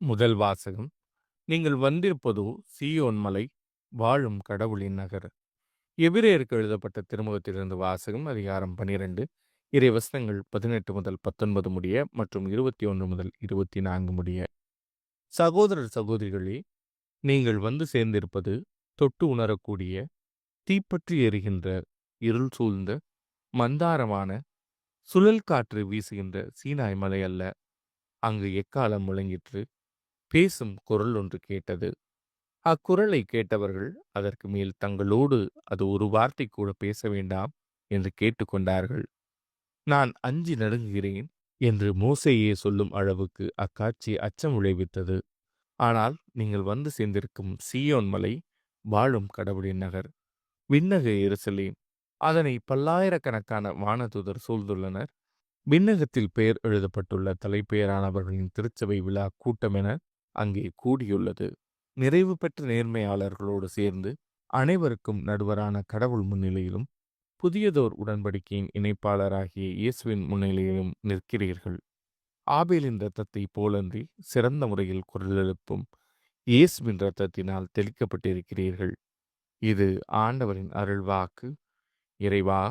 முதல் வாசகம். நீங்கள் வந்திருப்பதோ சீயோன் மலை, வாழும் கடவுளின் நகர். எபிரேயருக்கு எழுதப்பட்ட திருமுகத்திலிருந்து வாசகம். அதிகாரம் 12, இறைவசனங்கள் 18 முதல் 19 முடிய மற்றும் 21 முதல் 24 முடிய. சகோதரர் சகோதரிகளே, நீங்கள் வந்து சேர்ந்திருப்பது தொட்டு உணரக்கூடிய தீப்பற்றி எரிகின்ற இருள் சூழ்ந்த மந்தாரமான சுழல் காற்று வீசுகின்ற சீனாய் மலை அல்ல. அங்கு எக்காலம் முழங்கிற்று. பேசும் குரல் ஒன்று கேட்டது. அக்குரலை கேட்டவர்கள் அதற்கு மேல் தங்களோடு அது ஒரு வார்த்தை கூட பேச வேண்டாம் என்று கேட்டுக்கொண்டார்கள். நான் அஞ்சி நடுங்குகிறேன் என்று மோசேயே சொல்லும் அளவுக்கு அக்காட்சி அச்சம் விளைவித்தது. ஆனால் நீங்கள் வந்து சேர்ந்திருக்கும் சீயோன் மலை, வாழும் கடவுளின் நகர், விண்ணக எருசலேம், அதனை பல்லாயிரக்கணக்கான வானதூதர் சூழ்ந்துள்ளனர். விண்ணகத்தில் பெயர் எழுதப்பட்டுள்ள தலைப்பெயரானவர்களின் திருச்சபை விழா கூட்டமென அங்கே கூடியுள்ளது. நிறைவு பெற்ற நேர்மையாளர்களோடு சேர்ந்து அனைவருக்கும் நடுவரான கடவுள் முன்னிலையிலும் புதியதோர் உடன்படிக்கையின் இணைப்பாளராகிய இயேசுவின் முன்னிலையிலும் நிற்கிறீர்கள். ஆபேலின் இரத்தத்தை போலன்றி சிறந்த முறையில் குரல் எழுப்பும் இயேசுவின் இரத்தத்தினால் தெளிக்கப்பட்டிருக்கிறீர்கள். இது ஆண்டவரின் அருள்வாக்கு. இறைவா,